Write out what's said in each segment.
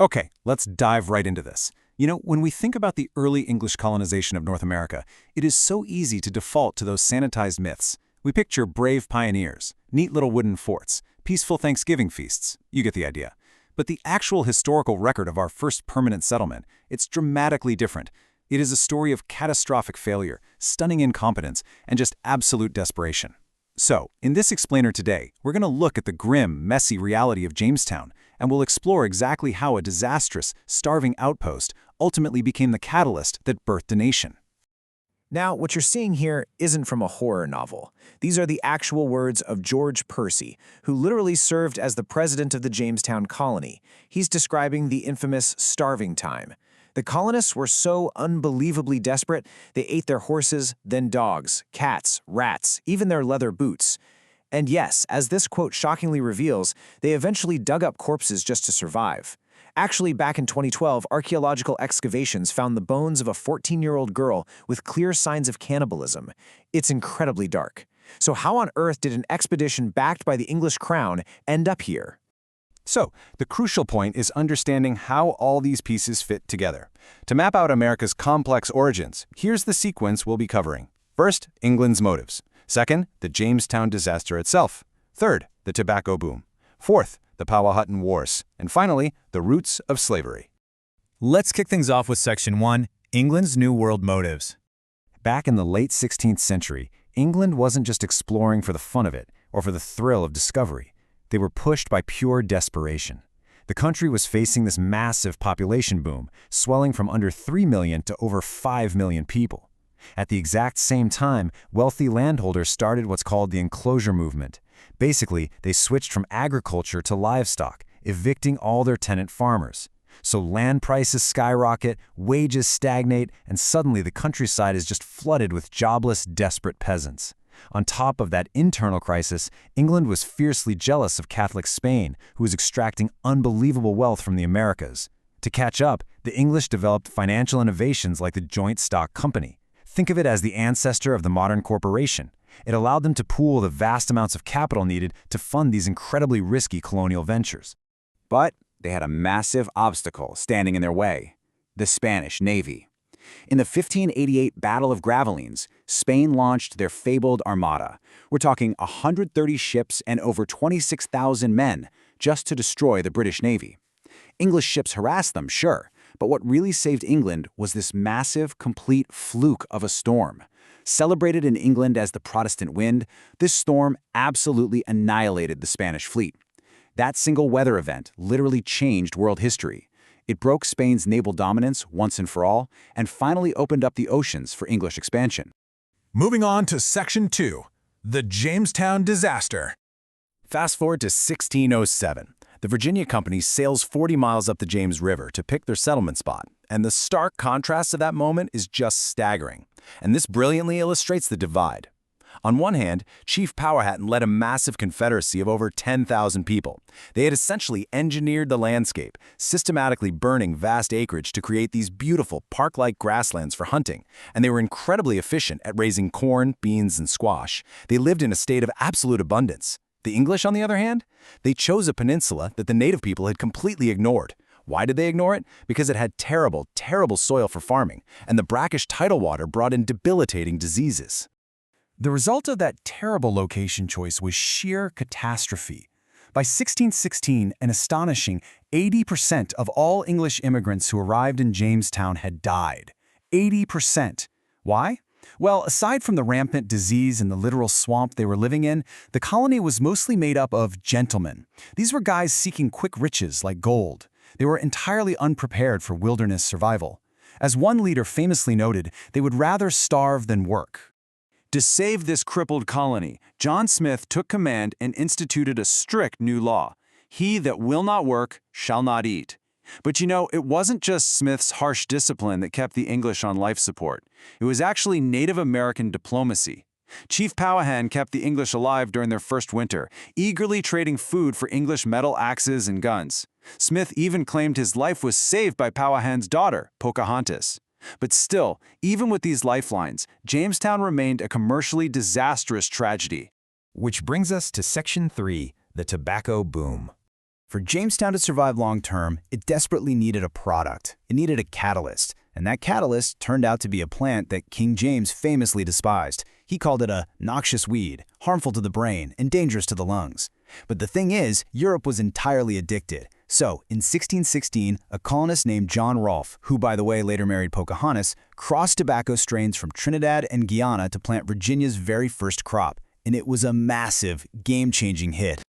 Okay, let's dive right into this. When we think about the early English colonization of North America, it is so easy to default to those sanitized myths. We picture brave pioneers, neat little wooden forts, peaceful Thanksgiving feasts. You get the idea. But the actual historical record of our first permanent settlement, it's dramatically different. It is a story of catastrophic failure, stunning incompetence, and just absolute desperation. So, in this explainer today, we're going to look at the grim, messy reality of Jamestown, and we'll explore exactly how a disastrous, starving outpost ultimately became the catalyst that birthed a nation. Now, what you're seeing here isn't from a horror novel. These are the actual words of George Percy, who literally served as the president of the Jamestown colony. He's describing the infamous starving time. The colonists were so unbelievably desperate, they ate their horses, then dogs, cats, rats, even their leather boots. And yes, as this quote shockingly reveals, they eventually dug up corpses just to survive. Actually, back in 2012, archaeological excavations found the bones of a 14-year-old girl with clear signs of cannibalism. It's incredibly dark. So how on earth did an expedition backed by the English crown end up here? So, the crucial point is understanding how all these pieces fit together. To map out America's complex origins, here's the sequence we'll be covering. First, England's motives. Second, the Jamestown disaster itself. Third, the tobacco boom. Fourth, the Powhatan Wars. And finally, the roots of slavery. Let's kick things off with Section 1, England's New World Motives. Back in the late 16th century, England wasn't just exploring for the fun of it, or for the thrill of discovery. They were pushed by pure desperation. The country was facing this massive population boom, swelling from under 3 million to over 5 million people. At the exact same time, wealthy landholders started what's called the enclosure movement. Basically, they switched from agriculture to livestock, evicting all their tenant farmers. So land prices skyrocket, wages stagnate, and suddenly the countryside is just flooded with jobless, desperate peasants. On top of that internal crisis, England was fiercely jealous of Catholic Spain, who was extracting unbelievable wealth from the Americas. To catch up, the English developed financial innovations like the joint stock company. Think of it as the ancestor of the modern corporation. It allowed them to pool the vast amounts of capital needed to fund these incredibly risky colonial ventures. But they had a massive obstacle standing in their way: the Spanish Navy. In the 1588 Battle of Gravelines, Spain launched their fabled armada. We're talking 130 ships and over 26,000 men just to destroy the British Navy. English ships harassed them, sure, but what really saved England was this massive, complete fluke of a storm. Celebrated in England as the Protestant wind, this storm absolutely annihilated the Spanish fleet. That single weather event literally changed world history. It broke Spain's naval dominance once and for all, and finally opened up the oceans for English expansion. Moving on to Section 2, the Jamestown Disaster. Fast forward to 1607. The Virginia Company sails 40 miles up the James River to pick their settlement spot, and the stark contrast of that moment is just staggering. And this brilliantly illustrates the divide. On one hand, Chief Powhatan led a massive confederacy of over 10,000 people. They had essentially engineered the landscape, systematically burning vast acreage to create these beautiful park-like grasslands for hunting, and they were incredibly efficient at raising corn, beans, and squash. They lived in a state of absolute abundance. The English, on the other hand, they chose a peninsula that the native people had completely ignored. Why did they ignore it? Because it had terrible, terrible soil for farming, and the brackish tidal water brought in debilitating diseases. The result of that terrible location choice was sheer catastrophe. By 1616, an astonishing 80% of all English immigrants who arrived in Jamestown had died. 80%. Why? Well, aside from the rampant disease and the literal swamp they were living in, the colony was mostly made up of gentlemen. These were guys seeking quick riches like gold. They were entirely unprepared for wilderness survival. As one leader famously noted, they would rather starve than work. To save this crippled colony, John Smith took command and instituted a strict new law: "He that will not work shall not eat." But it wasn't just Smith's harsh discipline that kept the English on life support. It was actually Native American diplomacy. Chief Powhatan kept the English alive during their first winter, eagerly trading food for English metal axes and guns. Smith even claimed his life was saved by Powhatan's daughter, Pocahontas. But still, even with these lifelines, Jamestown remained a commercially disastrous tragedy. Which brings us to Section 3, the tobacco boom. For Jamestown to survive long-term, it desperately needed a product. It needed a catalyst. And that catalyst turned out to be a plant that King James famously despised. He called it a noxious weed, harmful to the brain and dangerous to the lungs. But the thing is, Europe was entirely addicted. So, in 1616, a colonist named John Rolfe, who by the way later married Pocahontas, crossed tobacco strains from Trinidad and Guyana to plant Virginia's very first crop. And it was a massive, game-changing hit.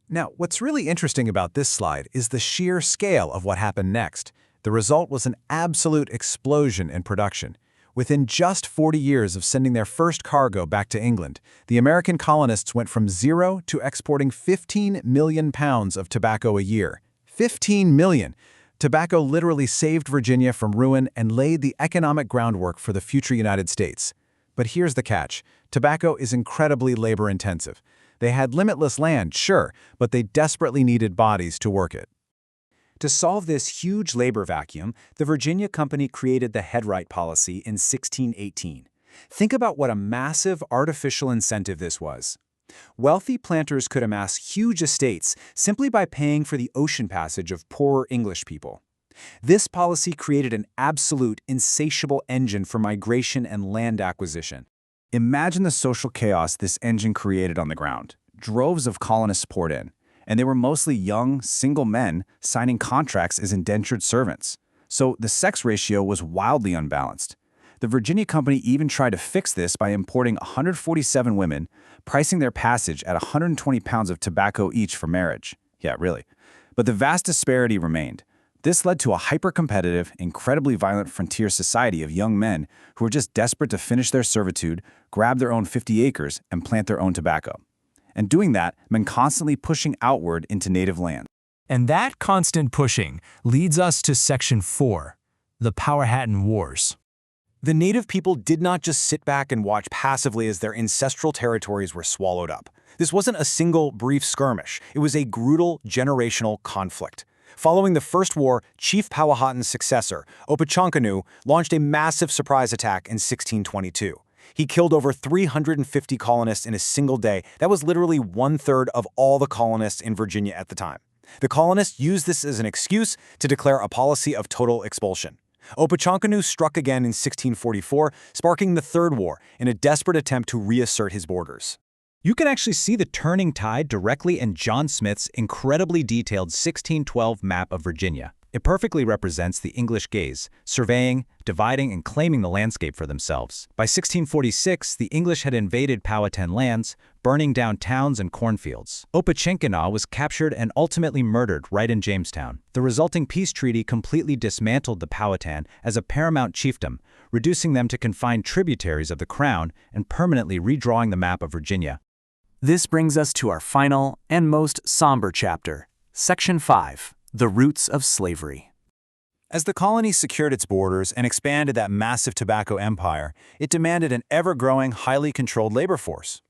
Now, what's really interesting about this slide is the sheer scale of what happened next. The result was an absolute explosion in production. Within just 40 years of sending their first cargo back to England, the American colonists went from zero to exporting 15 million pounds of tobacco a year. 15 million! Tobacco literally saved Virginia from ruin and laid the economic groundwork for the future United States. But here's the catch. Tobacco is incredibly labor-intensive. They had limitless land, sure, but they desperately needed bodies to work it. To solve this huge labor vacuum, the Virginia Company created the headright policy in 1618. Think about what a massive artificial incentive this was. Wealthy planters could amass huge estates simply by paying for the ocean passage of poorer English people. This policy created an absolute, insatiable engine for migration and land acquisition. Imagine the social chaos this engine created on the ground. Droves of colonists poured in, and they were mostly young, single men signing contracts as indentured servants. So the sex ratio was wildly unbalanced. The Virginia Company even tried to fix this by importing 147 women, pricing their passage at 120 pounds of tobacco each for marriage. Yeah, really. But the vast disparity remained. This led to a hyper-competitive, incredibly violent frontier society of young men who were just desperate to finish their servitude, grab their own 50 acres, and plant their own tobacco. And doing that meant constantly pushing outward into native land. And that constant pushing leads us to Section 4, the Powhatan Wars. The native people did not just sit back and watch passively as their ancestral territories were swallowed up. This wasn't a single, brief skirmish. It was a brutal, generational conflict. Following the First War, Chief Powhatan's successor, Opechancanough, launched a massive surprise attack in 1622. He killed over 350 colonists in a single day. That was literally 1/3 of all the colonists in Virginia at the time. The colonists used this as an excuse to declare a policy of total expulsion. Opechancanough struck again in 1644, sparking the Third War in a desperate attempt to reassert his borders. You can actually see the turning tide directly in John Smith's incredibly detailed 1612 map of Virginia. It perfectly represents the English gaze, surveying, dividing, and claiming the landscape for themselves. By 1646, the English had invaded Powhatan lands, burning down towns and cornfields. Opechancanough was captured and ultimately murdered right in Jamestown. The resulting peace treaty completely dismantled the Powhatan as a paramount chiefdom, reducing them to confined tributaries of the crown and permanently redrawing the map of Virginia. This brings us to our final and most somber chapter, Section 5, the Roots of Slavery. As the colony secured its borders and expanded that massive tobacco empire, it demanded an ever-growing, highly controlled labor force.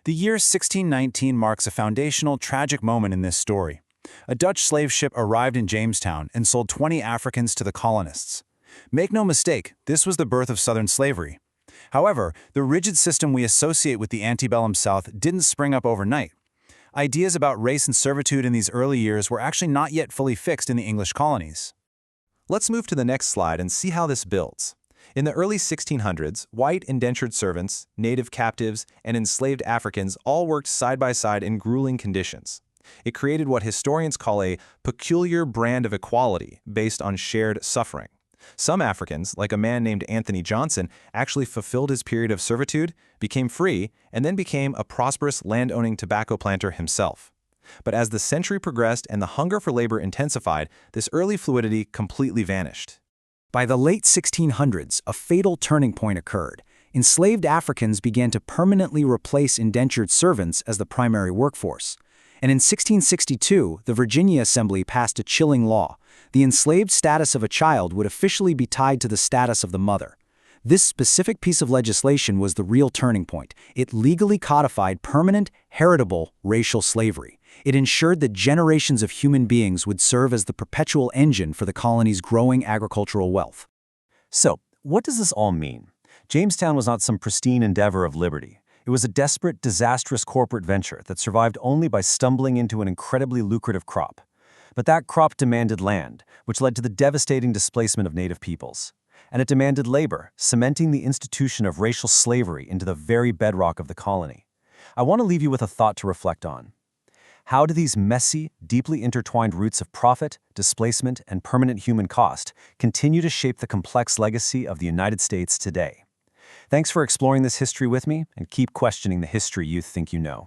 The year 1619 marks a foundational, tragic moment in this story. A Dutch slave ship arrived in Jamestown and sold 20 Africans to the colonists. Make no mistake, this was the birth of Southern slavery. However, the rigid system we associate with the antebellum South didn't spring up overnight. Ideas about race and servitude in these early years were actually not yet fully fixed in the English colonies. Let's move to the next slide and see how this builds. In the early 1600s, white indentured servants, native captives, and enslaved Africans all worked side by side in grueling conditions. It created what historians call a peculiar brand of equality based on shared suffering. Some Africans, like a man named Anthony Johnson, actually fulfilled his period of servitude, became free, and then became a prosperous land-owning tobacco planter himself. But as the century progressed and the hunger for labor intensified, this early fluidity completely vanished. By the late 1600s, a fatal turning point occurred. Enslaved Africans began to permanently replace indentured servants as the primary workforce. And in 1662, the Virginia Assembly passed a chilling law. The enslaved status of a child would officially be tied to the status of the mother. This specific piece of legislation was the real turning point. It legally codified permanent, heritable racial slavery. It ensured that generations of human beings would serve as the perpetual engine for the colony's growing agricultural wealth. So, what does this all mean? Jamestown was not some pristine endeavor of liberty. It was a desperate, disastrous corporate venture that survived only by stumbling into an incredibly lucrative crop. But that crop demanded land, which led to the devastating displacement of native peoples. And it demanded labor, cementing the institution of racial slavery into the very bedrock of the colony. I want to leave you with a thought to reflect on. How do these messy, deeply intertwined roots of profit, displacement, and permanent human cost continue to shape the complex legacy of the United States today? Thanks for exploring this history with me, and keep questioning the history you think you know.